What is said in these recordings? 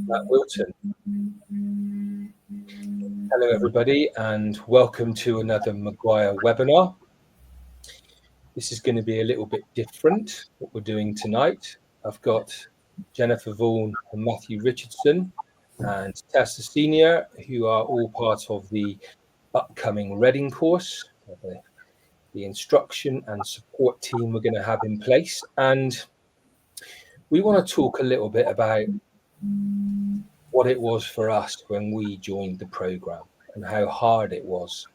Matt Wilton. Hello everybody and welcome to another Maguire webinar. This is going to be a little bit different, what we're doing tonight. I've got Jennifer Vaughan and Matthew Richardson and Tessa Senior, who are all part of the upcoming Reading course, the instruction and support team we're going to have in place. And we want to talk a little bit about what it was for us when we joined the programme and how hard it was.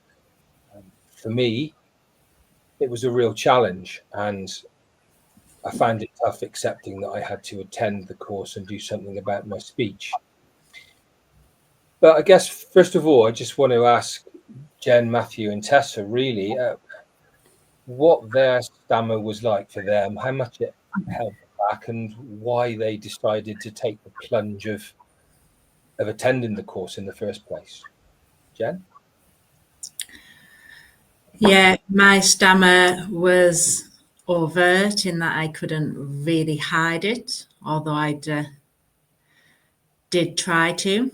For me, it was a real challenge, and I found it tough accepting that I had to attend the course and do something about my speech. But I guess, first of all, I just want to ask Jen, Matthew and Tessa really what their stammer was like for them, how much it held them back, and why they decided to take the plunge of attending the course in the first place. Jen? Yeah, my stammer was overt in that I couldn't really hide it, although I did try to.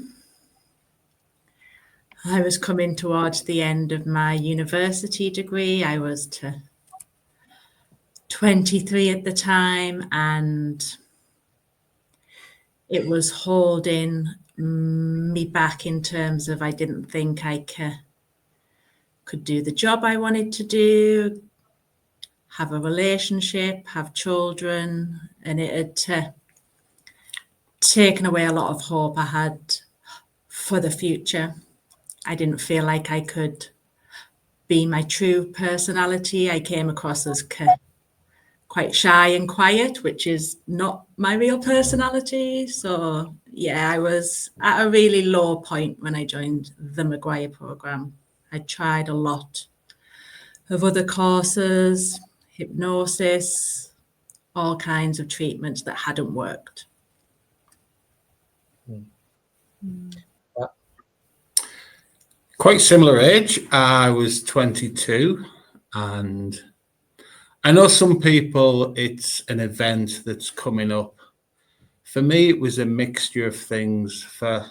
I was coming towards the end of my university degree. I was 23 at the time, and it was holding me back in terms of I didn't think I could do the job I wanted to do, have a relationship, have children, and it had taken away a lot of hope I had for the future. I didn't feel like I could be my true personality. I came across as quite shy and quiet, which is not my real personality. So yeah, I was at a really low point when I joined the McGuire Programme. I tried a lot of other courses, hypnosis, all kinds of treatments that hadn't worked. Quite similar age. I was 22, and I know some people, it's an event that's coming up. For me, it was a mixture of things. For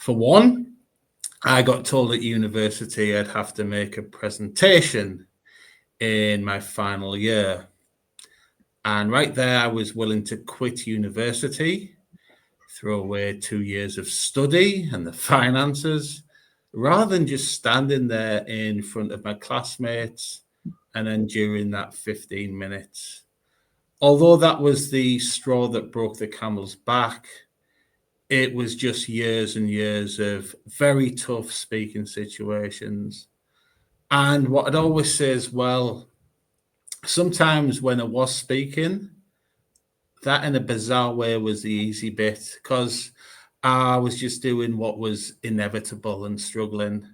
one, I got told at university I'd have to make a presentation in my final year. And right there, I was willing to quit university, throw away 2 years of study and the finances, rather than just standing there in front of my classmates and enduring that 15 minutes. Although that was the straw that broke the camel's back, it was just years and years of very tough speaking situations. And what I'd always say is, well, sometimes when I was speaking, that in a bizarre way was the easy bit, because I was just doing what was inevitable and struggling.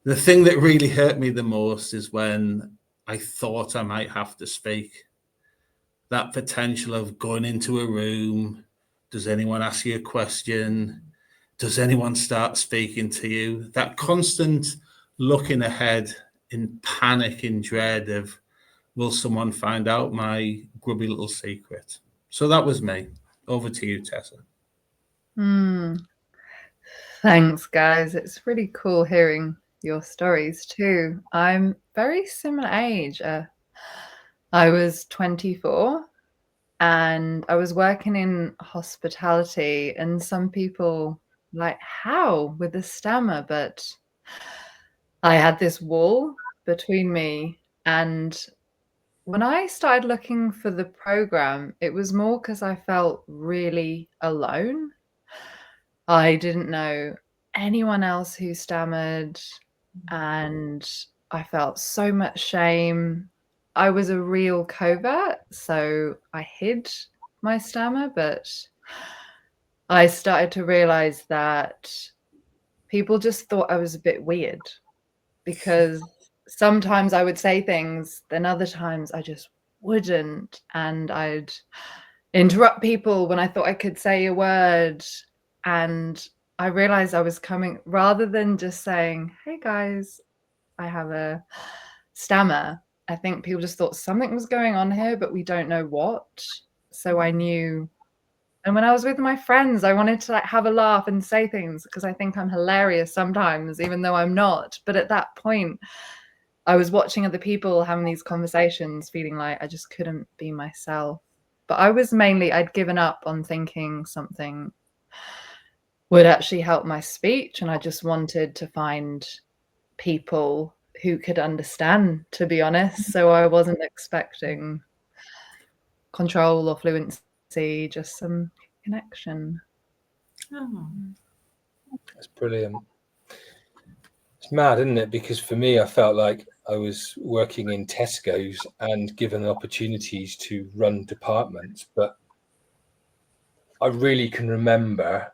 The thing that really hurt me the most is when I thought I might have to speak. That potential of going into a room, does anyone ask you a question? Does anyone start speaking to you? That constant looking ahead in panic, in dread of, will someone find out my grubby little secret? So that was me. Over to you, Tessa. Thanks, guys. It's really cool hearing your stories too. I'm very similar age. I was 24 and I was working in hospitality, and some people like, how with the stammer? But I had this wall between me, and when I started looking for the program, it was more because I felt really alone. I didn't know anyone else who stammered, and I felt so much shame. I was a real covert, so I hid my stammer, but I started to realize that people just thought I was a bit weird, because sometimes I would say things, then other times I just wouldn't, and I'd interrupt people when I thought I could say a word. And I realized I was coming, rather than just saying, hey guys, I have a stammer, I think people just thought something was going on here, but we don't know what. So I knew And when I was with my friends, I wanted to like have a laugh and say things because I think I'm hilarious sometimes, even though I'm not. But at that point, I was watching other people having these conversations, feeling like I just couldn't be myself. But I was mainly, I'd given up on thinking something would actually help my speech. And I just wanted to find people who could understand, to be honest. So I wasn't expecting control or fluency, just some connection. Oh. That's brilliant. It's mad, isn't it? Because for me, I felt like I was working in Tesco's and given opportunities to run departments, but I really can remember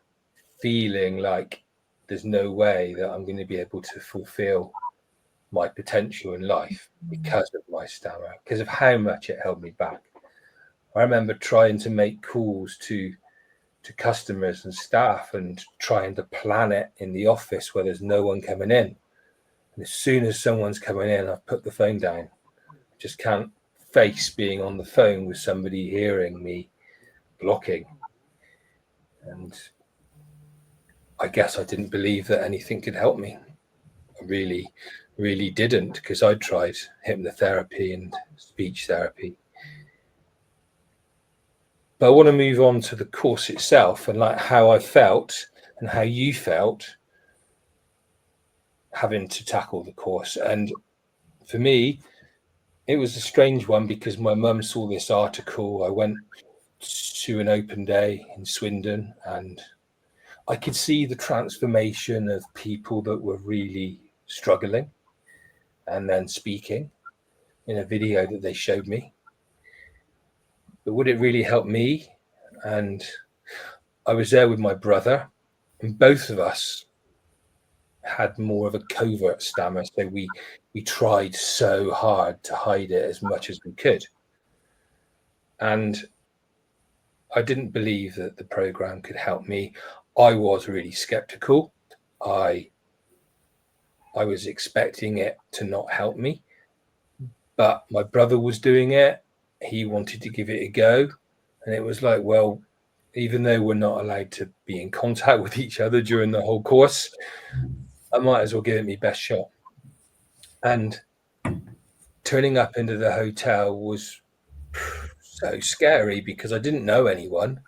feeling like there's no way that I'm going to be able to fulfill my potential in life because of my stammer, because of how much it held me back. I remember trying to make calls to customers and staff and trying to plan it in the office where there's no one coming in. And as soon as someone's coming in, I've put the phone down. I just can't face being on the phone with somebody hearing me blocking. And I guess I didn't believe that anything could help me. I really didn't, because I tried hypnotherapy and speech therapy. But I want to move on to the course itself and like how I felt and how you felt having to tackle the course. And for me, it was a strange one because my mum saw this article. I went to an open day in Swindon and I could see the transformation of people that were really struggling and then speaking in a video that they showed me. But would it really help me? And I was there with my brother, and both of us had more of a covert stammer. So we tried so hard to hide it as much as we could. And I didn't believe that the program could help me. I was really skeptical. I was expecting it to not help me, but my brother was doing it. He wanted to give it a go. And it was like, well, even though we're not allowed to be in contact with each other during the whole course, I might as well give it my best shot. And turning up into the hotel was so scary because I didn't know anyone,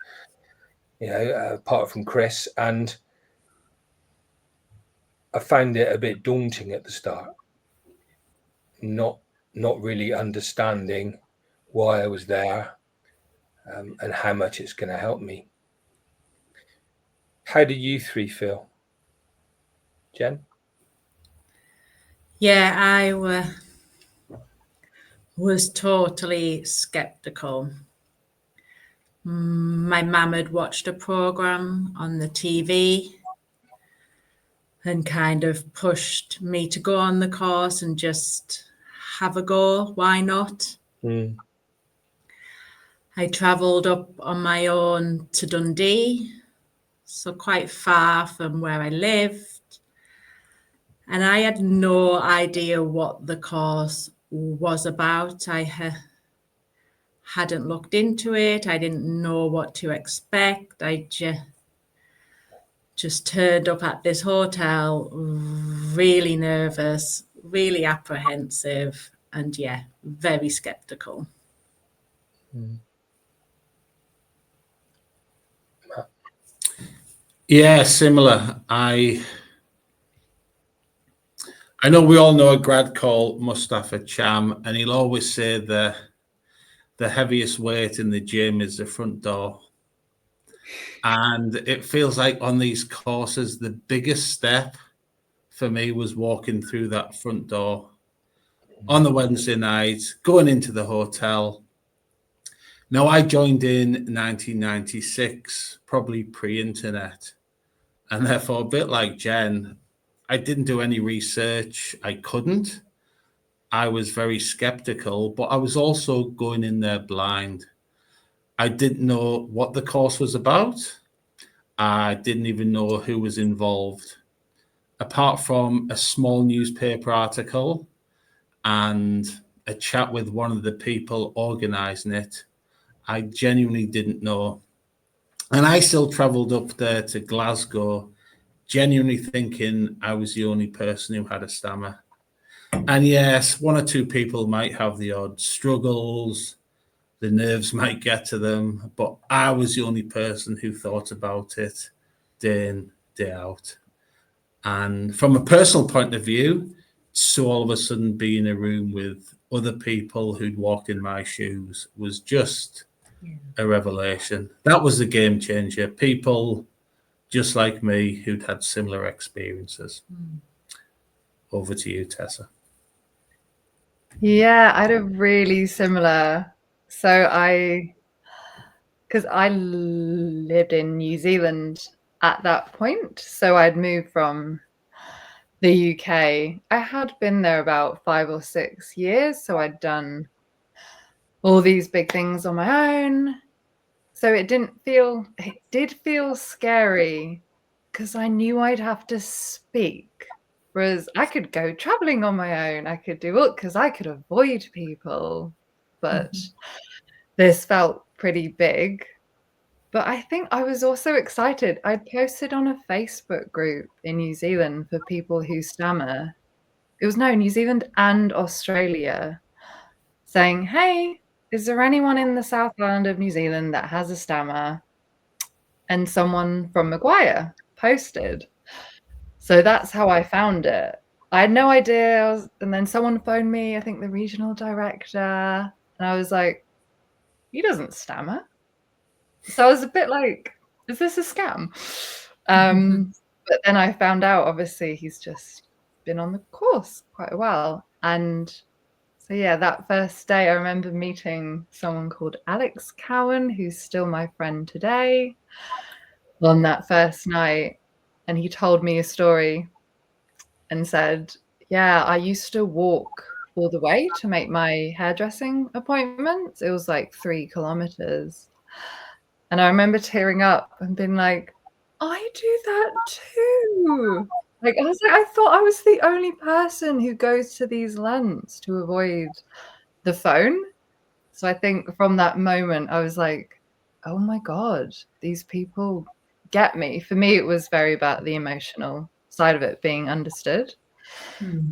apart from Chris. And I found it a bit daunting at the start, not really understanding why I was there and how much it's going to help me. How do you three feel? Jen? Yeah, I was totally skeptical. My mum had watched a program on the TV and kind of pushed me to go on the course and just have a go. Why not? Mm. I travelled up on my own to Dundee, so quite far from where I lived. And I had no idea what the course was about. I hadn't looked into it. I didn't know what to expect. I just turned up at this hotel really nervous, really apprehensive, and yeah, very skeptical. Mm. Yeah, similar. I know we all know a grad called Mustafa Cham, and he'll always say the heaviest weight in the gym is the front door. And it feels like on these courses, the biggest step for me was walking through that front door on the Wednesday night, going into the hotel. Now, I joined in 1996, probably pre-internet, and therefore a bit like Jen, I didn't do any research. I couldn't. I was very skeptical, but I was also going in there blind. I didn't know what the course was about. I didn't even know who was involved. Apart from a small newspaper article and a chat with one of the people organizing it, I genuinely didn't know. And I still travelled up there to Glasgow, genuinely thinking I was the only person who had a stammer. And yes, one or two people might have the odd struggles, the nerves might get to them, but I was the only person who thought about it day in, day out. And from a personal point of view, so all of a sudden be in a room with other people who'd walked in my shoes was just a revelation. That was the game changer. People just like me who'd had similar experiences. Over to you, Tessa. Yeah, I had a really similar. So because I lived in New Zealand at that point, so I'd moved from the UK. I had been there about 5 or 6 years, so I'd done all these big things on my own. So it did feel scary because I knew I'd have to speak. Whereas I could go traveling on my own. I could do it because I could avoid people. But this felt pretty big. But I think I was also excited. I'd posted on a Facebook group in New Zealand for people who stammer. It was New Zealand and Australia, saying, hey, is there anyone in the South Island of New Zealand that has a stammer? And someone from Maguire posted. So that's how I found it. I had no idea. And then someone phoned me, I think the regional director. And I was like, he doesn't stammer. So I was a bit like, is this a scam? But then I found out, obviously, he's just been on the course quite a while. And so, yeah, that first day, I remember meeting someone called Alex Cowan, who's still my friend today, on that first night. And he told me a story and said, yeah, I used to walk all the way to make my hairdressing appointments. It was like 3 kilometers. And I remember tearing up and being like, I do that too. Like, I was like, I thought I was the only person who goes to these lengths to avoid the phone. So I think from that moment, I was like, oh my God, these people get me. For me, it was very about the emotional side of it being understood.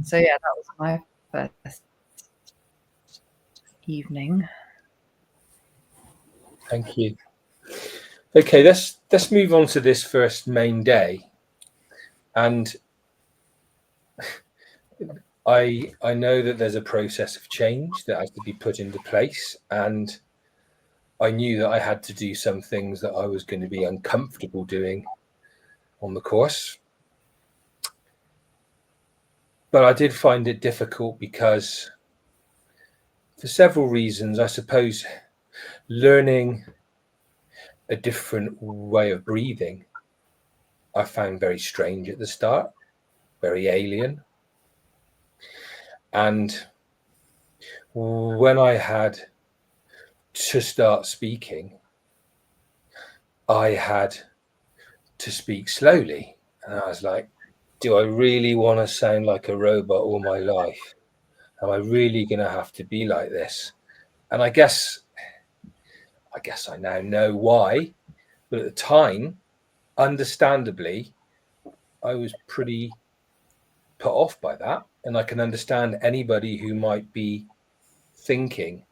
So yeah, that was my first evening. Thank you. Okay, let's move on to this first main day. And I know that there's a process of change that has to be put into place, and I knew that I had to do some things that I was going to be uncomfortable doing on the course. But I did find it difficult because, for several reasons, I suppose learning a different way of breathing I found very strange at the start, very alien. And when I had to start speaking, I had to speak slowly. And I was like, do I really want to sound like a robot all my life? Am I really going to have to be like this? And I guess I now know why. But at the time, understandably, I was pretty put off by that. And I can understand anybody who might be thinking,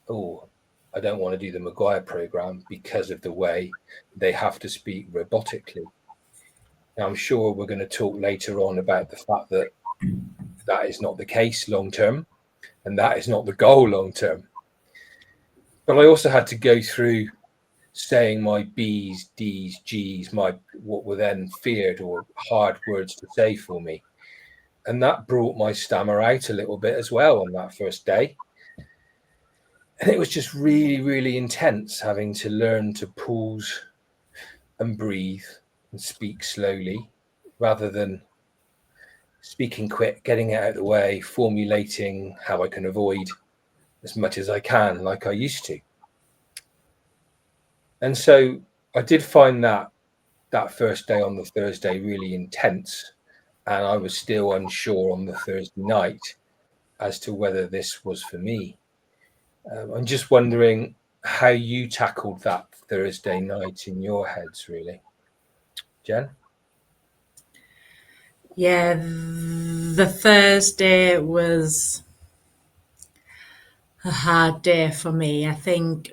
oh, I don't want to do the McGuire programme because of the way they have to speak robotically. Now, I'm sure we're going to talk later on about the fact that that is not the case long term, and that is not the goal long term. But I also had to go through saying my B's, D's, G's, my what were then feared or hard words to say for me. And that brought my stammer out a little bit as well on that first day. And it was just really, really intense having to learn to pause and breathe and speak slowly rather than speaking quick, getting it out of the way, formulating how I can avoid as much as I can, like I used to. And so I did find that first day on the Thursday really intense. And I was still unsure on the Thursday night as to whether this was for me. I'm just wondering, how you tackled that Thursday night in your heads, really. Jen? Yeah, the Thursday was a hard day for me. I think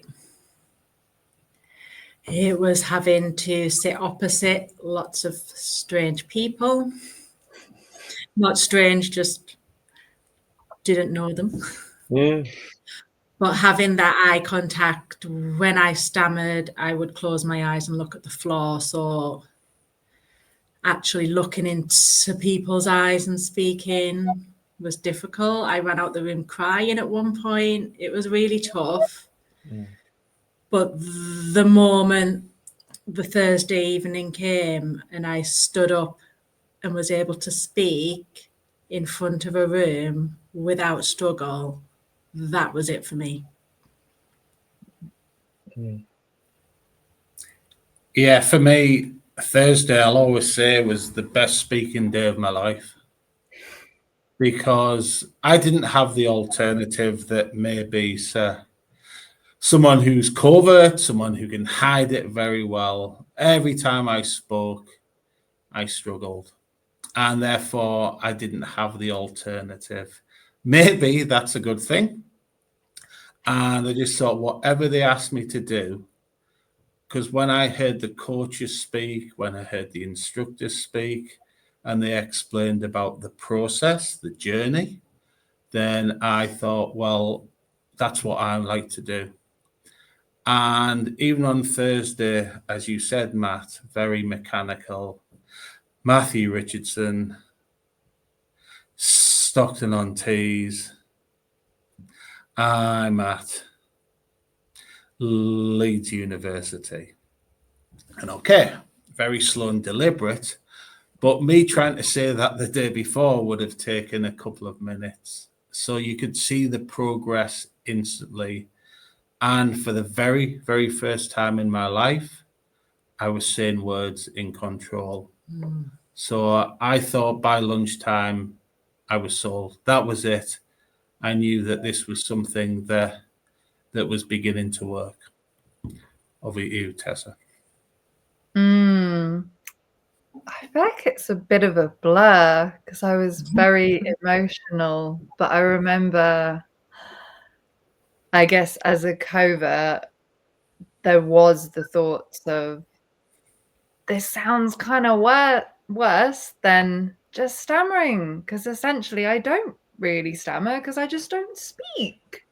it was having to sit opposite lots of strange people. Not strange, just didn't know them. But having that eye contact, when I stammered, I would close my eyes and look at the floor. So actually looking into people's eyes and speaking was difficult. I ran out the room crying at one point. It was really tough. But the moment the Thursday evening came and I stood up and was able to speak in front of a room without struggle, that was it for me. Yeah, for me, Thursday, I'll always say, was the best speaking day of my life, because I didn't have the alternative that maybe someone who's covert, someone who can hide it very well. Every time I spoke, I struggled, and therefore I didn't have the alternative. Maybe that's a good thing. And I just thought, whatever they asked me to do, because when I heard the coaches speak, when I heard the instructors speak, and they explained about the process, the journey, then I thought, well, that's what I like to do. And even on Thursday, as you said, Matt, very mechanical. Matthew Richardson, Stockton on tees. I'm at Leeds University. And okay, very slow and deliberate, but me trying to say that the day before would have taken a couple of minutes. So you could see the progress instantly. And for the very, very first time in my life, I was saying words in control. So I thought by lunchtime, I was sold. That was it. I knew that this was something that was beginning to work. Over to you, Tessa. I feel like it's a bit of a blur because I was very emotional, but I remember, I guess, as a covert, there was the thoughts of, this sounds kind of worse than just stammering, because essentially I don't really stammer because I just don't speak.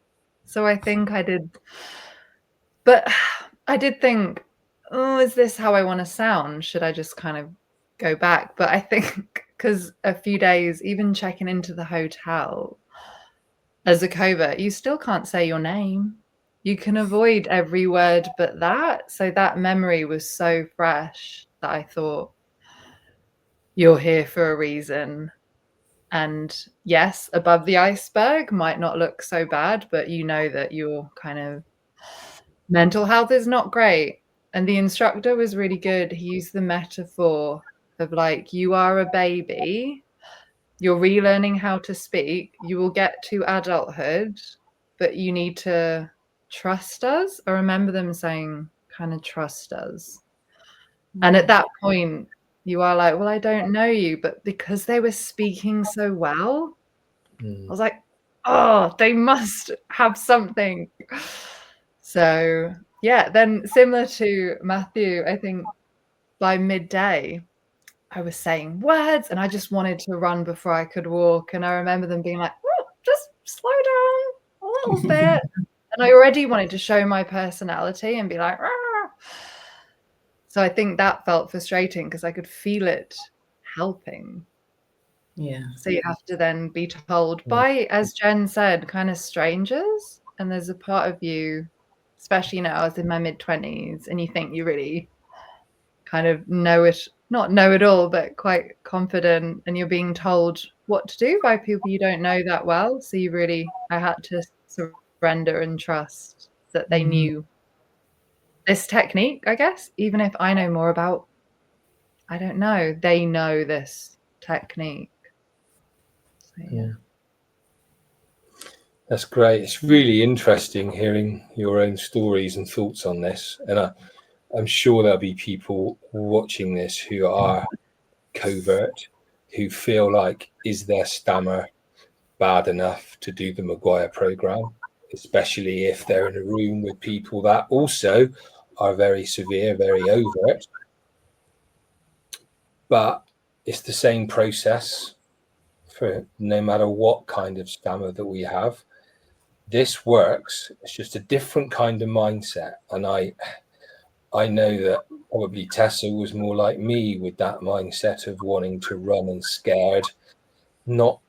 So I think I did, but I did think, oh, is this how I want to sound? Should I just kind of go back? But I think because a few days, even checking into the hotel as a covert, you still can't say your name. You can avoid every word but that. So that memory was so fresh that I thought, you're here for a reason. And yes, above the iceberg might not look so bad, but you know that your kind of mental health is not great. And the instructor was really good. He used the metaphor of like, you are a baby, you're relearning how to speak, you will get to adulthood, but you need to trust us. I remember them saying, kind of trust us. And at that point, you are like, well, I don't know you. But because they were speaking so well, I was like, oh, they must have something. So, yeah, then similar to Matthew, I think by midday, I was saying words and I just wanted to run before I could walk. And I remember them being like, oh, just slow down a little bit. And I already wanted to show my personality and be like, rah. So I think that felt frustrating because I could feel it helping. Yeah. So you have to then be told by, as Jen said, kind of strangers. And there's a part of you, especially now I was in my mid-20s, and you think you really kind of know it, not know it all, but quite confident. And you're being told what to do by people you don't know that well. So I had to surrender and trust that they knew this technique, I guess, even if I know more about, I don't know, they know this technique. So, yeah. That's great. It's really interesting hearing your own stories and thoughts on this. And I'm sure there'll be people watching this who are covert, who feel like, is their stammer bad enough to do the McGuire programme, especially if they're in a room with people that also are very severe, very overt. But it's the same process for no matter what kind of stammer that we have. This works. It's just a different kind of mindset. And I know that probably Tessa was more like me, with that mindset of wanting to run and scared, not,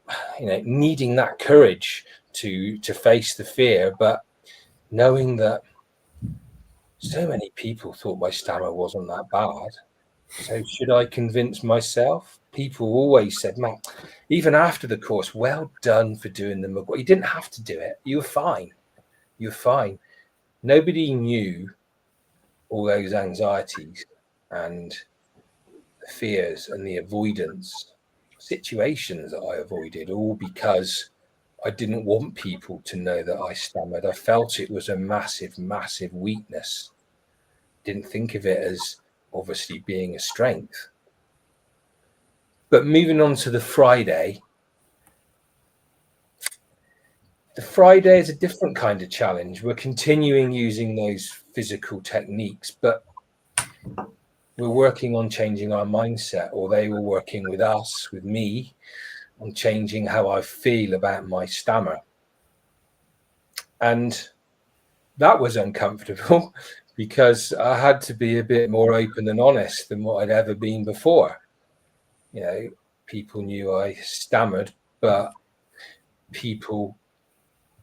needing that courage to face the fear, but knowing that so many people thought my stammer wasn't that bad. So should I convince myself? People always said, "Man, even after the course, well done for doing the McGuire. You didn't have to do it. You were fine. You're fine." Nobody knew all those anxieties and the fears and the avoidance situations that I avoided, all because I didn't want people to know that I stammered. I felt it was a massive, massive weakness. Didn't think of it as obviously being a strength. But moving on to the Friday is a different kind of challenge. We're continuing using those physical techniques, but we're working on changing our mindset, or they were working with us, with me, on changing how I feel about my stammer. And that was uncomfortable because I had to be a bit more open and honest than what I'd ever been before. People knew I stammered, but people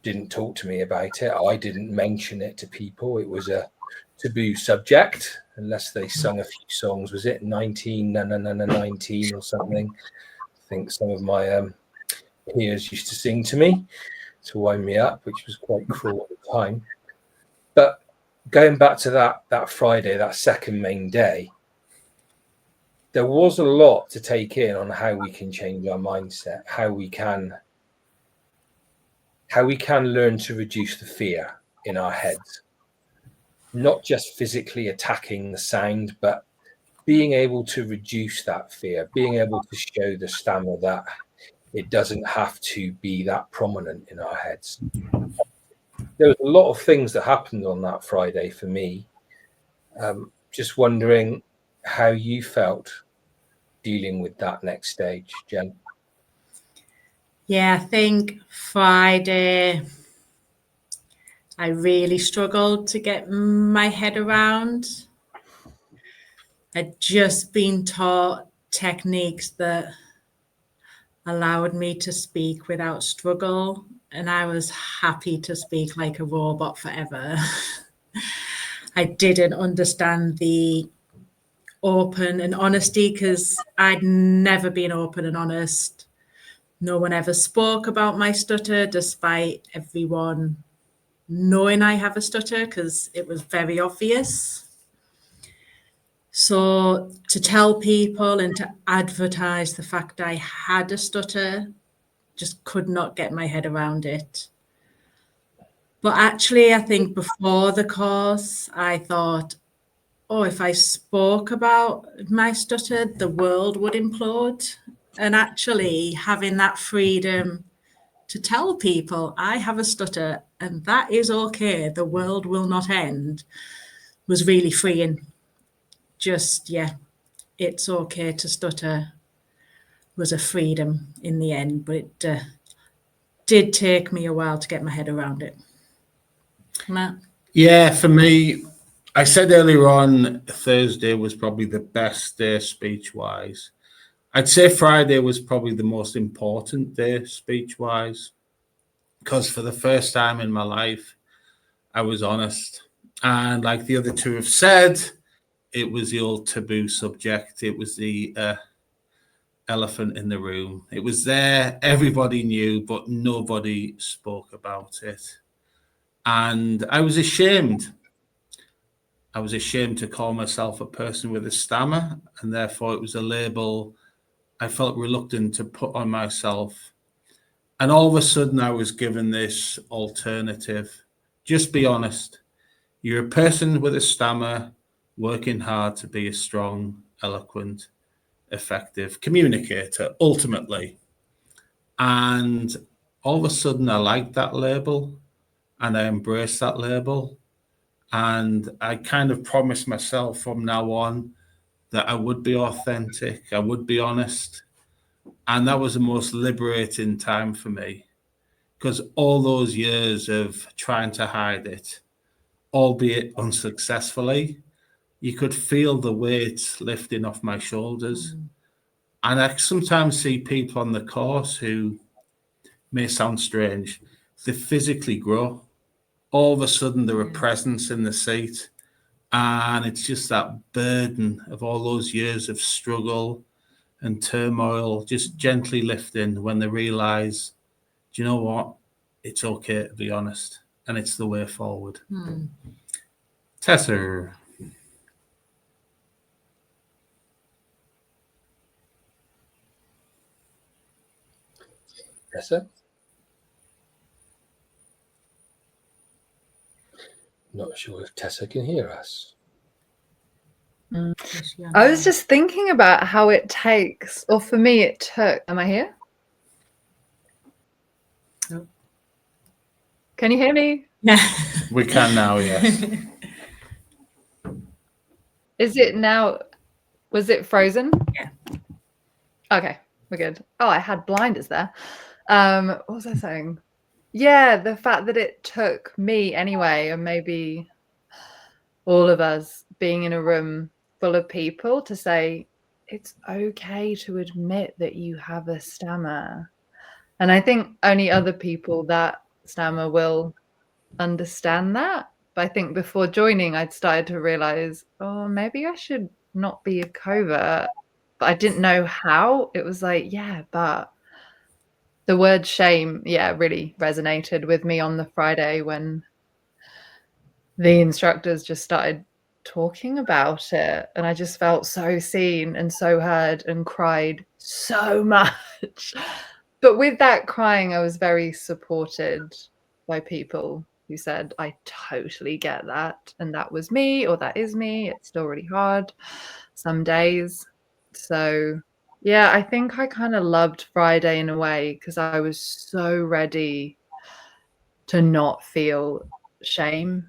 didn't talk to me about it. I didn't mention it to people. It was a taboo subject, unless they sung a few songs. Was it 19 or something? I think some of my peers used to sing to me to wind me up, which was quite cruel at the time. But going back to that Friday, that second main day, there was a lot to take in on how we can change our mindset, how we can learn to reduce the fear in our heads, not just physically attacking the sound, but being able to reduce that fear, being able to show the stammer that it doesn't have to be that prominent in our heads. There was a lot of things that happened on that Friday for me. Just wondering how you felt dealing with that next stage, Jen. Yeah, I think Friday, I really struggled to get my head around. I'd just been taught techniques that allowed me to speak without struggle, and I was happy to speak like a robot forever. I didn't understand the open and honesty because I'd never been open and honest. No one ever spoke about my stutter, despite everyone knowing I have a stutter, because it was very obvious. So to tell people and to advertise the fact I had a stutter, just could not get my head around it. But actually, I think before the course, I thought, oh, if I spoke about my stutter, the world would implode. And actually having that freedom to tell people I have a stutter and that is okay, the world will not end, was really freeing. Just, it's okay to stutter was a freedom in the end, but it did take me a while to get my head around it. Matt? Yeah, for me, I said earlier on, Thursday was probably the best day speech-wise. I'd say Friday was probably the most important day speech-wise, because for the first time in my life, I was honest. And like the other two have said, it was the old taboo subject. It was the elephant in the room. It was there, everybody knew, but nobody spoke about it. And I was ashamed. I was ashamed to call myself a person with a stammer, and therefore it was a label I felt reluctant to put on myself. And all of a sudden I was given this alternative. Just be honest. You're a person with a stammer working hard to be a strong, eloquent, effective communicator, ultimately. And all of a sudden I liked that label and I embraced that label. And I kind of promised myself from now on that I would be authentic, I would be honest. And that was the most liberating time for me, because all those years of trying to hide it, albeit unsuccessfully, you could feel the weight lifting off my shoulders. And I sometimes see people on the course who may sound strange, they physically grow. All of a sudden, they're a presence in the seat. And it's just that burden of all those years of struggle and turmoil just gently lifting when they realize, do you know what? It's okay to be honest. And it's the way forward. Tessa. Tessa? Not sure if Tessa can hear us. I was just thinking about how it takes, or for me, it took. Am I here? Oh. Can you hear me? We can now, yes. Is it now? Was it frozen? Yeah. Okay, we're good. Oh, I had blinders there. What was I saying? Yeah, the fact that it took me anyway, and maybe all of us being in a room full of people to say, it's okay to admit that you have a stammer. And I think only other people that stammer will understand that. But I think before joining, I'd started to realize, oh, maybe I should not be a covert. But I didn't know how. It was like, yeah, but the word shame, really resonated with me on the Friday when the instructors just started talking about it. And I just felt so seen and so heard and cried so much. But with that crying, I was very supported by people who said, I totally get that. And that was me, or that is me. It's still really hard some days. So, yeah, I think I kind of loved Friday in a way because I was so ready to not feel shame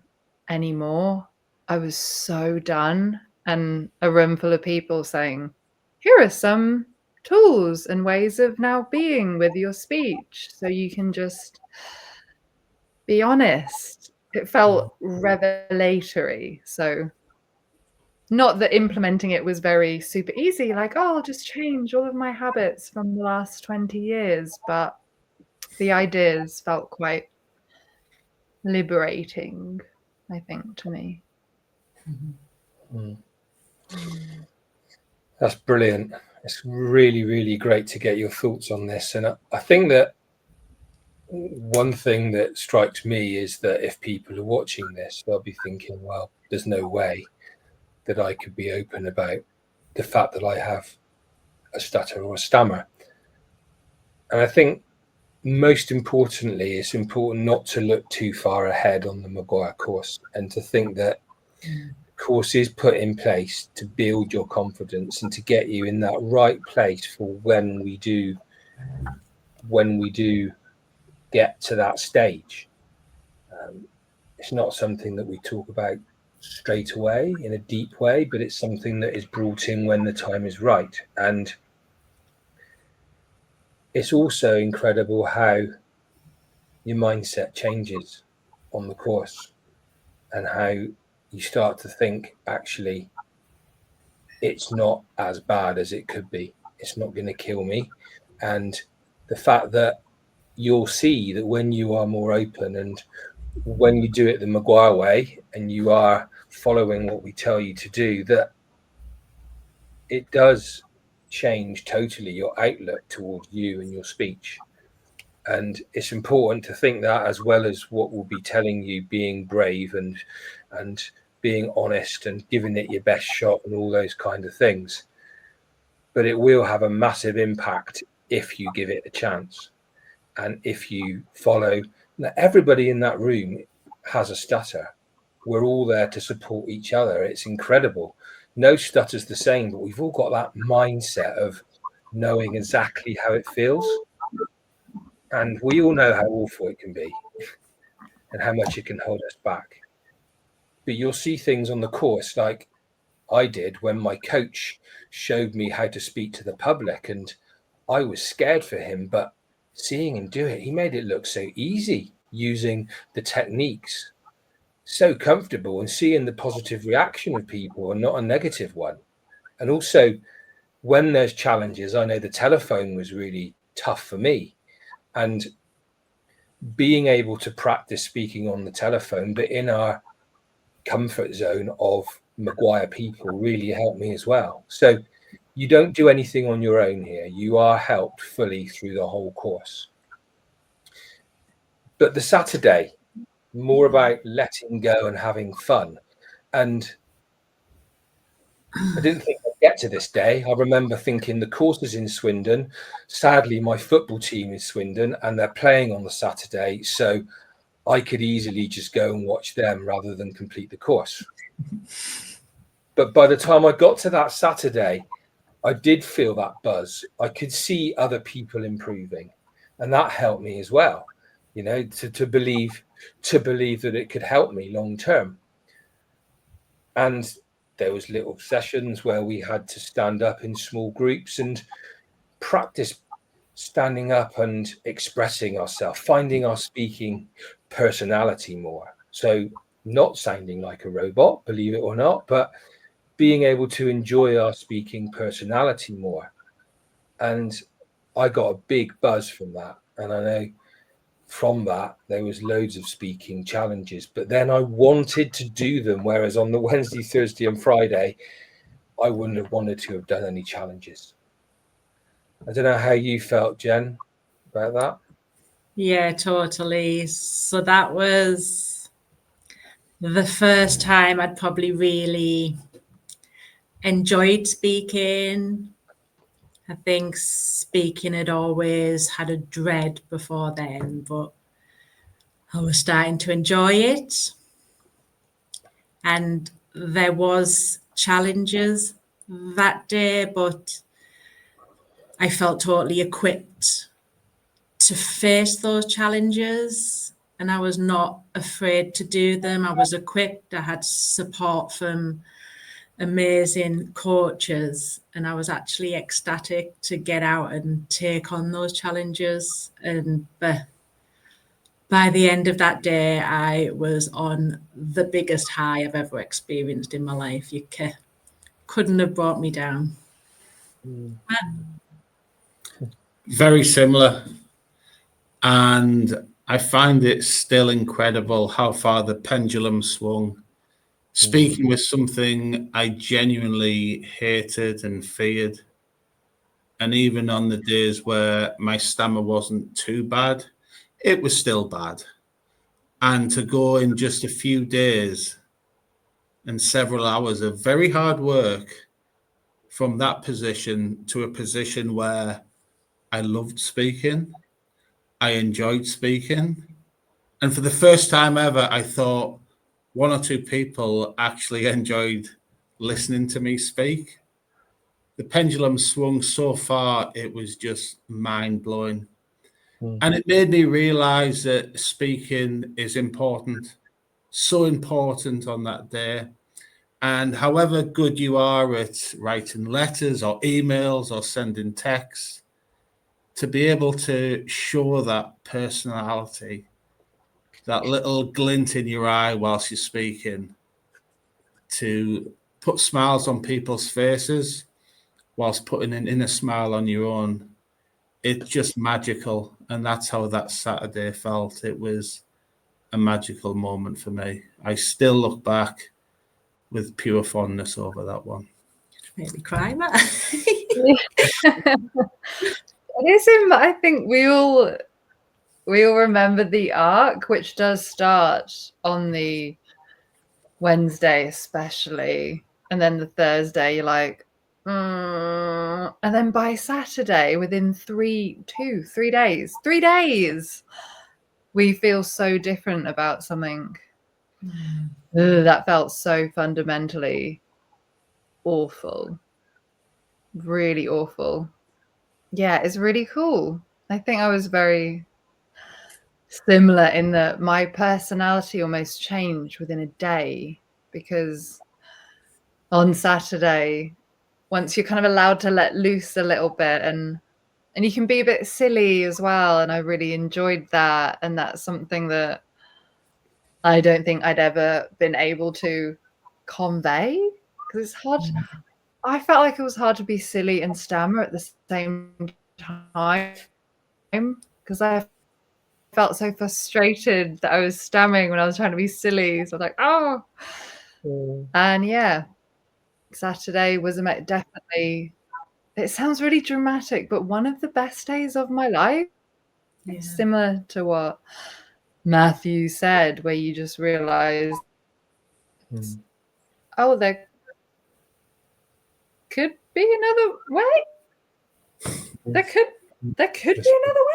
anymore. I was so done. And a room full of people saying, here are some tools and ways of now being with your speech so you can just be honest. It felt revelatory. So not that implementing it was very super easy, like, oh, I'll just change all of my habits from the last 20 years, but the ideas felt quite liberating, I think, to me. That's brilliant. It's really, really great to get your thoughts on this. And I think that one thing that strikes me is that if people are watching this, they'll be thinking, well, there's no way that I could be open about the fact that I have a stutter or a stammer. And I think most importantly, it's important not to look too far ahead on the Maguire course and to think that the course is put in place to build your confidence and to get you in that right place for when we do get to that stage. It's not something that we talk about straight away in a deep way, but it's something that is brought in when the time is right. And it's also incredible how your mindset changes on the course and how you start to think, actually, it's not as bad as it could be. It's not going to kill me. And the fact that you'll see that when you are more open and when you do it the Maguire way and you are following what we tell you to do, that it does change totally your outlook towards you and your speech. And it's important to think that, as well as what we'll be telling you, being brave and being honest and giving it your best shot and all those kind of things. But it will have a massive impact if you give it a chance. And if you follow, everybody in that room has a stutter. We're all there to support each other. It's incredible. No stutter's the same, but we've all got that mindset of knowing exactly how it feels. And we all know how awful it can be and how much it can hold us back. But you'll see things on the course like I did when my coach showed me how to speak to the public, and I was scared for him, but seeing him do it, he made it look so easy, using the techniques, so comfortable, and seeing the positive reaction of people and not a negative one. And also, when there's challenges, I know the telephone was really tough for me, and being able to practice speaking on the telephone, but in our comfort zone of Maguire people, really helped me as well. So you don't do anything on your own here. You are helped fully through the whole course. But the Saturday, more about letting go and having fun. And I didn't think I'd get to this day. I remember thinking the course is in Swindon. Sadly, my football team is Swindon and they're playing on the Saturday. So I could easily just go and watch them rather than complete the course. But by the time I got to that Saturday, I did feel that buzz. I could see other people improving, and that helped me as well, you know, to believe that it could help me long term. And there was little sessions where we had to stand up in small groups and practice standing up and expressing ourselves, finding our speaking personality more. So not sounding like a robot, believe it or not, but being able to enjoy our speaking personality more. And I got a big buzz from that. And I know from that, there was loads of speaking challenges, but then I wanted to do them. Whereas on the Wednesday, Thursday and Friday, I wouldn't have wanted to have done any challenges. I don't know how you felt, Jen, about that. Yeah, totally. So that was the first time I'd probably really enjoyed speaking. I think speaking had always had a dread before then, but I was starting to enjoy it. And there was challenges that day, but I felt totally equipped to face those challenges, and I was not afraid to do them. I was equipped. I had support from amazing coaches, and I was actually ecstatic to get out and take on those challenges. And by the end of that day, I was on the biggest high I've ever experienced in my life. You couldn't have brought me down. Very similar. And I find it still incredible how far the pendulum swung. Speaking was something I genuinely hated and feared. And even on the days where my stammer wasn't too bad, it was still bad. And to go in just a few days and several hours of very hard work from that position to a position where I loved speaking, I enjoyed speaking. And for the first time ever, I thought one or two people actually enjoyed listening to me speak. The pendulum swung so far, it was just mind-blowing. And it made me realize that speaking is important, so important on that day. And however good you are at writing letters or emails or sending texts, to be able to show that personality, that little glint in your eye whilst you're speaking, to put smiles on people's faces whilst putting an inner smile on your own, it's just magical. And that's how that Saturday felt. It was a magical moment for me. I still look back with pure fondness over that one. Made me cry, Matt. It is him. I think we all remember the arc, which does start on the Wednesday especially, and then the Thursday you're like, And then by Saturday, within 3 days, we feel so different about something. That felt so fundamentally awful. Really awful. Yeah, it's really cool. I think I was very similar in that my personality almost changed within a day, because on Saturday, once you're kind of allowed to let loose a little bit, and you can be a bit silly as well, and I really enjoyed that. And that's something that I don't think I'd ever been able to convey, because it's hard. I felt like it was hard to be silly and stammer at the same time, because I felt so frustrated that I was stammering when I was trying to be silly. So I was like, oh. And yeah, Saturday was definitely, it sounds really dramatic, but one of the best days of my life. Yeah. Similar to what Matthew said, where you just realize, oh, there could be another way. There could be another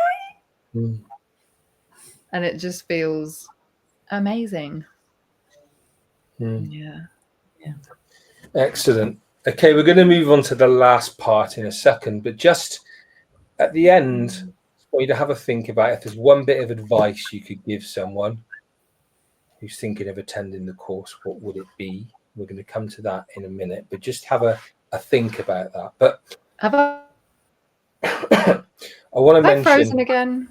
way. And it just feels amazing. Yeah. Excellent. Okay, we're going to move on to the last part in a second, but just at the end, I want you to have a think about if there's one bit of advice you could give someone who's thinking of attending the course, what would it be? We're going to come to that in a minute, but just have a think about that. But Have I want to mention. Frozen again?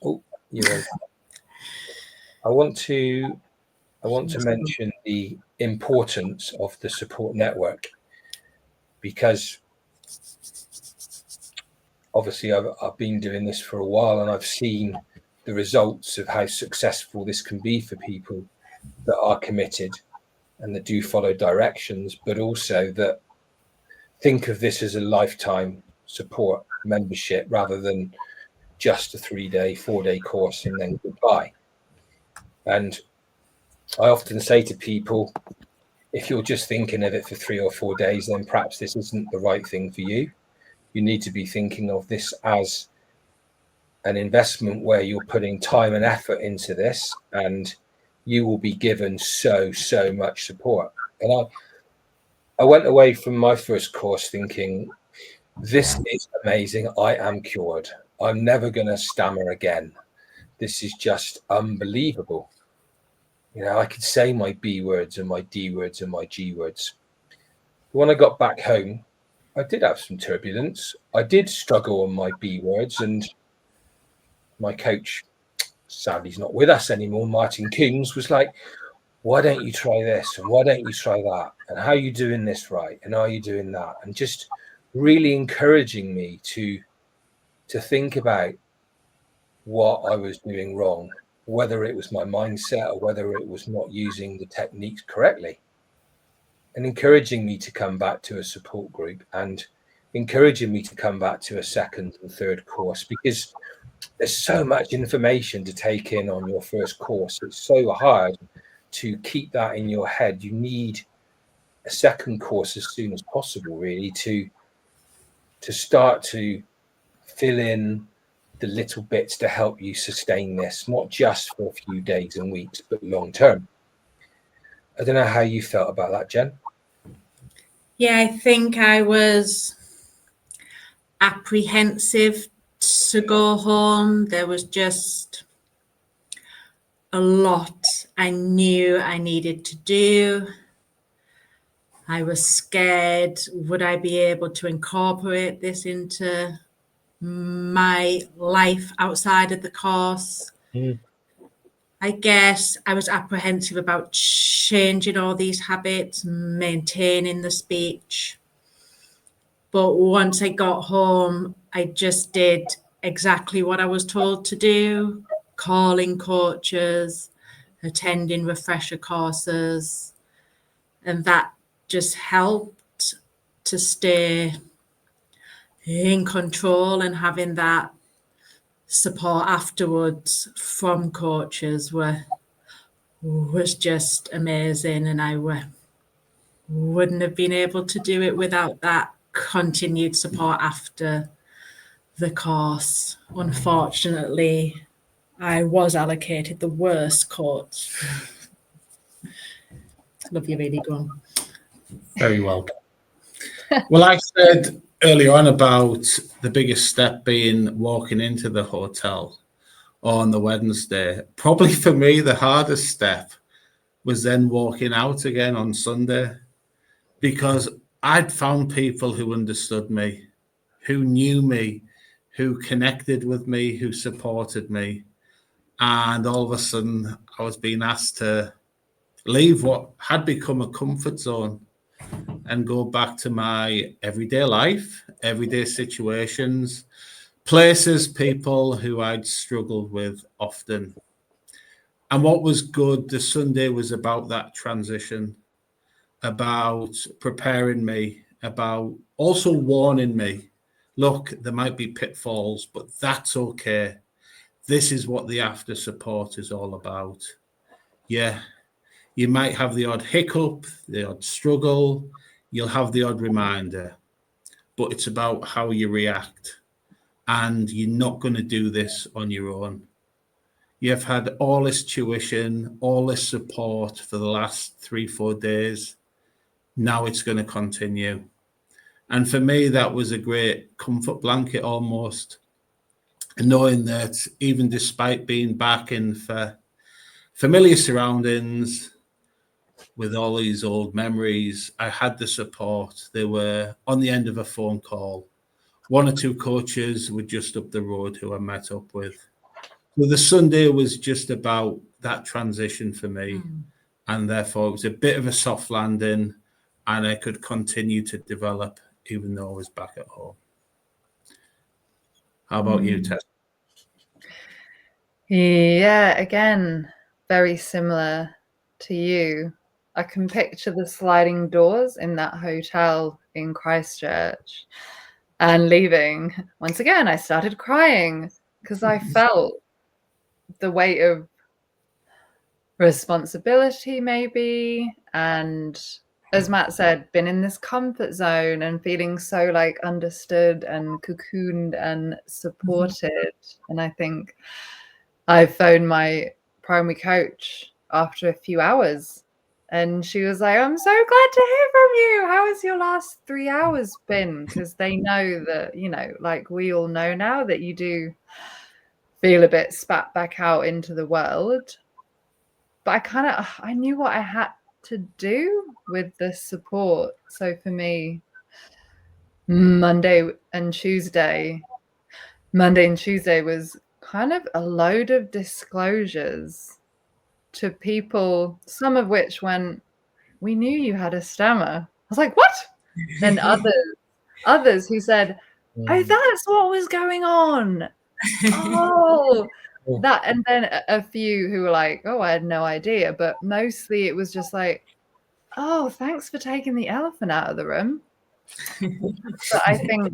Oh, you're. I want to mention the importance of the support network, because obviously I've been doing this for a while, and I've seen the results of how successful this can be for people that are committed and that do follow directions, but also that think of this as a lifetime support membership rather than just a 3-day, 4-day course and then goodbye. And I often say to people, if you're just thinking of it for 3 or 4 days, then perhaps this isn't the right thing for you. You need to be thinking of this as an investment where you're putting time and effort into this, and you will be given so much support. And I went away from my first course thinking, this is amazing. I am cured. I'm never going to stammer again. This is just unbelievable. You know, I could say my B words and my D words and my G words. When I got back home, I did have some turbulence. I did struggle on my B words, and my coach, sadly he's not with us anymore, Martin Coombs, was like, why don't you try this? And why don't you try that? And how are you doing this right? And are you doing that? And just really encouraging me to think about what I was doing wrong, whether it was my mindset or whether it was not using the techniques correctly, and encouraging me to come back to a support group and encouraging me to come back to a second and third course, because there's so much information to take in on your first course. It's so hard to keep that in your head. You need a second course as soon as possible, really, to start to fill in the little bits to help you sustain this, not just for a few days and weeks, but long term. I don't know how you felt about that, Jen. Yeah, I think I was apprehensive to go home. There was just a lot I knew I needed to do. I was scared, would I be able to incorporate this into my life outside of the course? I guess I was apprehensive about changing all these habits, maintaining the speech. But once I got home, I just did exactly what I was told to do, calling coaches, attending refresher courses, and that just helped to stay in control, and having that support afterwards from coaches was just amazing. And I wouldn't have been able to do it without that continued support after the course. Unfortunately, I was allocated the worst coach. Love you, really, go on. Very welcome. Well, I said earlier on about the biggest step being walking into the hotel on the Wednesday. Probably for me, the hardest step was then walking out again on Sunday, because I'd found people who understood me, who knew me, who connected with me, who supported me. And all of a sudden, I was being asked to leave what had become a comfort zone and go back to my everyday life, everyday situations, places, people who I'd struggled with often. And what was good, the Sunday was about that transition, about preparing me, about also warning me, look, there might be pitfalls, but that's okay. This is what the after support is all about. Yeah, you might have the odd hiccup, the odd struggle, you'll have the odd reminder, but it's about how you react. And you're not going to do this on your own. You've had all this tuition, all this support for the last 3-4 days. Now it's going to continue. And for me, that was a great comfort blanket almost, knowing that even despite being back in familiar surroundings, with all these old memories, I had the support. They were on the end of a phone call. 1 or 2 coaches were just up the road who I met up with. So the Sunday was just about that transition for me. And therefore it was a bit of a soft landing, and I could continue to develop even though I was back at home. How about you, Tess? Yeah, again, very similar to you. I can picture the sliding doors in that hotel in Christchurch and leaving. Once again, I started crying because I felt the weight of responsibility, maybe. And as Matt said, been in this comfort zone and feeling so like understood and cocooned and supported. And I think I phoned my primary coach after a few hours, and she was like, I'm so glad to hear from you. How has your last 3 hours been? Because they know that, you know, like we all know now that you do feel a bit spat back out into the world. But I knew what I had to do with the support. So for me, Monday and Tuesday was kind of a load of disclosures to people, some of which went, we knew you had a stammer. I was like, what? And others who said, oh, that's what was going on. Oh, that. And then a few who were like, oh, I had no idea. But mostly it was just like, oh, thanks for taking the elephant out of the room. But I think,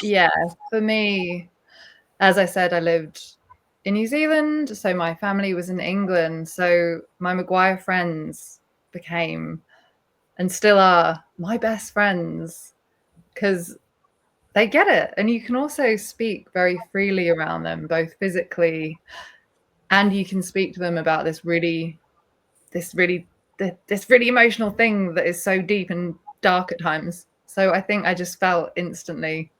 yeah, for me, as I said, I lived in New Zealand, so my family was in England. So my Maguire friends became and still are my best friends because they get it. And you can also speak very freely around them, both physically, and you can speak to them about this really emotional thing that is so deep and dark at times. So I think I just felt instantly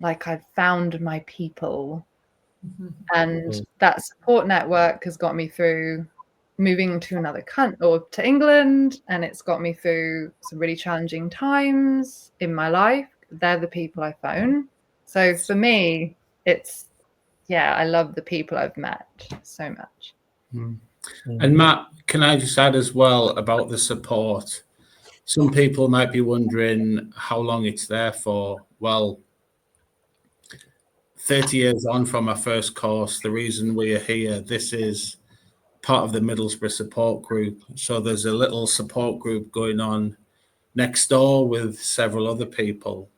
like I'd found my people. And that support network has got me through moving to another country or to England, and it's got me through some really challenging times in my life. They're the people I phone. So for me, it's, yeah, I love the people I've met so much. And Matt, can I just add as well about the support? Some people might be wondering how long it's there for. Well, 30 years on from our first course, the reason we are here, this is part of the Middlesbrough support group. So there's a little support group going on next door with several other people.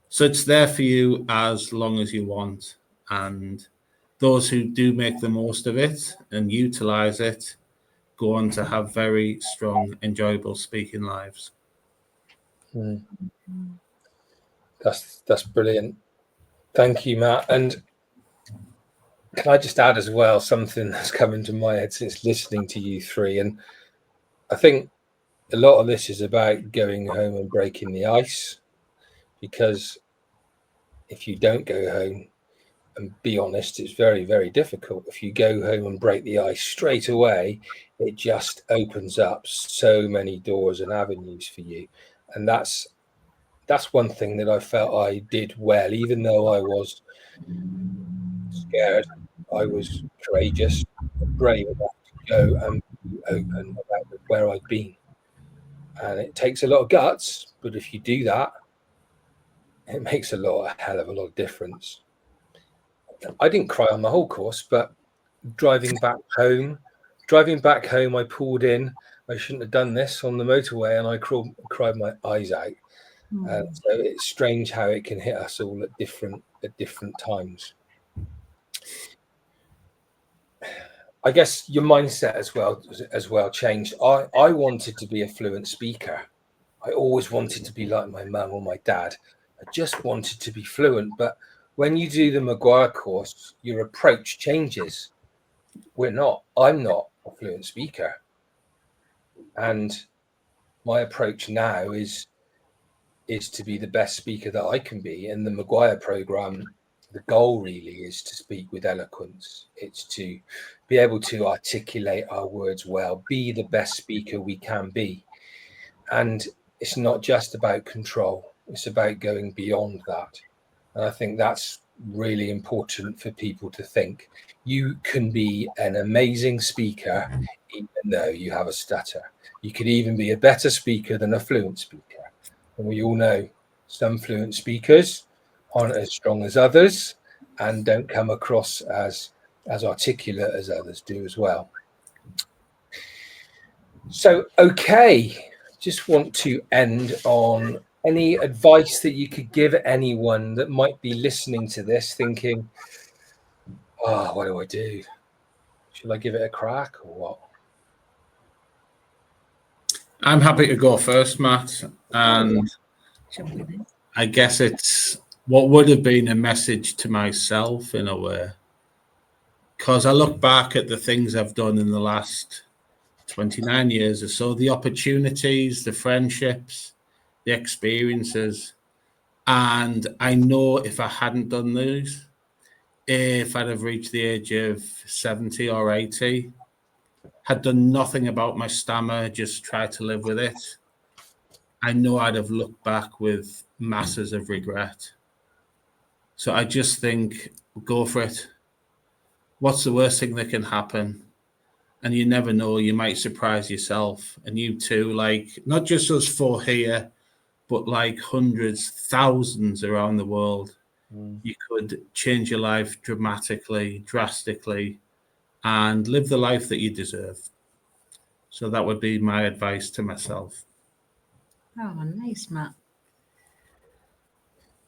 So it's there for you as long as you want. And those who do make the most of it and utilize it, go on to have very strong, enjoyable speaking lives. That's brilliant. Thank you, Matt. And can I just add as well something that's come into my head since listening to you three? And I think a lot of this is about going home and breaking the ice, because if you don't go home and be honest, it's very, very difficult. If you go home and break the ice straight away, it just opens up so many doors and avenues for you. And that's one thing that I felt I did well, even though I was scared. I was courageous and brave enough to go and be open about where I'd been. And it takes a lot of guts, but if you do that, it makes a hell of a lot of difference. I didn't cry on the whole course, but driving back home, I pulled in. I shouldn't have done this on the motorway, and I cried my eyes out. And so it's strange how it can hit us all at different times. I guess your mindset as well changed. I wanted to be a fluent speaker. I always wanted to be like my mum or my dad. I just wanted to be fluent. But when you do the Maguire course, your approach changes. I'm not a fluent speaker. And my approach now is to be the best speaker that I can be. And the McGuire Programme, the goal really is to speak with eloquence. It's to be able to articulate our words well, be the best speaker we can be. And it's not just about control. It's about going beyond that. And I think that's really important for people to think. You can be an amazing speaker, even though you have a stutter. You could even be a better speaker than a fluent speaker. And we all know some fluent speakers aren't as strong as others and don't come across as articulate as others do as well. So, okay, just want to end on any advice that you could give anyone that might be listening to this thinking, oh, what do I do? Should I give it a crack or what? I'm happy to go first, Matt. And I guess it's what would have been a message to myself in a way. Because I look back at the things I've done in the last 29 years or so, the opportunities, the friendships, the experiences. And I know if I hadn't done those, if I'd have reached the age of 70 or 80, had done nothing about my stammer, just tried to live with it, I know I'd have looked back with masses of regret. So I just think, go for it. What's the worst thing that can happen? And you never know, you might surprise yourself. And you too, like, not just us four here, but like hundreds, thousands around the world. You could change your life dramatically, drastically, and live the life that you deserve. So that would be my advice to myself. Oh, nice, Matt.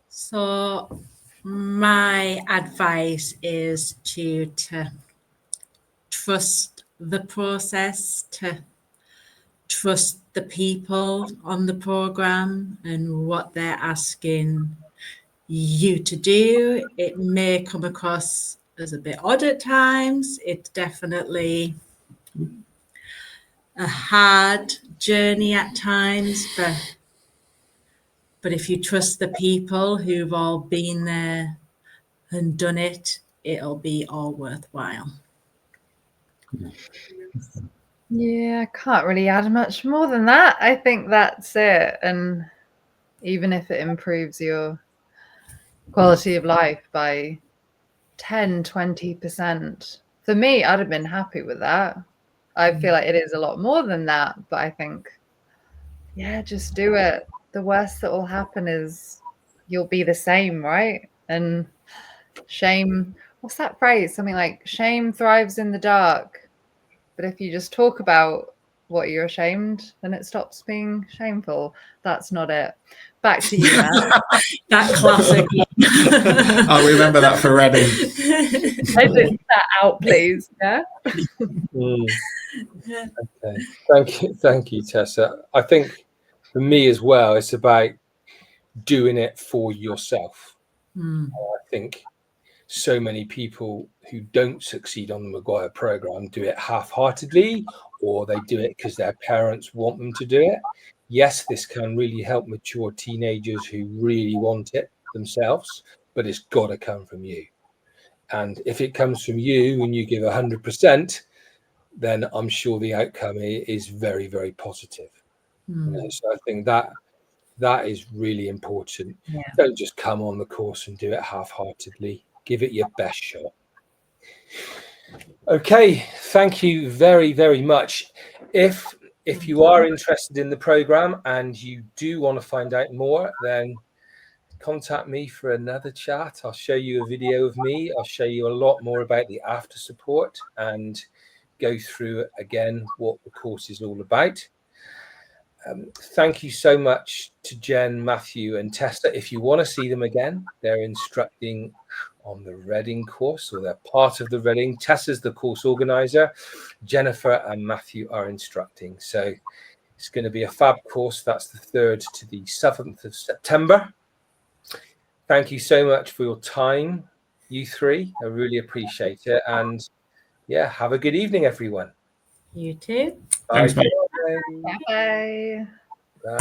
So my advice is to trust the process, to trust the people on the program and what they're asking you to do. It may come across as a bit odd at times. It's definitely a hard journey at times, but if you trust the people who've all been there and done it, it'll be all worthwhile. Yeah, I can't really add much more than that. I think that's it. And even if it improves your quality of life by 10, 20%, for me, I'd have been happy with that. I feel like it is a lot more than that, but I think, yeah, just do it. The worst that will happen is you'll be the same, right? And shame, what's that phrase? Something like shame thrives in the dark. But if you just talk about what you're ashamed, then it stops being shameful. That's not it. Back to you, Matt. That classic. I'll remember that for Reading. Edit that out, please. Yeah. Okay. Thank you, Tessa. I think for me as well, it's about doing it for yourself. I think so many people who don't succeed on the McGuire programme do it half-heartedly, or they do it because their parents want them to do it. Yes, this can really help mature teenagers who really want it themselves, but it's got to come from you. And if it comes from you and you give 100%, then I'm sure the outcome is very, very positive. So I think that is really important. Yeah. Don't just come on the course and do it half-heartedly. Give it your best shot. Okay, thank you very, very much. If you are interested in the program and you do want to find out more, then contact me for another chat. I'll show you a video of me. I'll show you a lot more about the after support and go through again what the course is all about. Thank you so much to Jen, Matthew and Tessa. If you want to see them again, they're instructing on the Reading course, or they're part of the Reading. Tessa's the course organizer. Jennifer and Matthew are instructing. So it's going to be a fab course. That's the 3rd to the 7th of September. Thank you so much for your time, you three. I really appreciate it. And yeah, have a good evening, everyone. You too. Thanks, mate. Bye. Bye.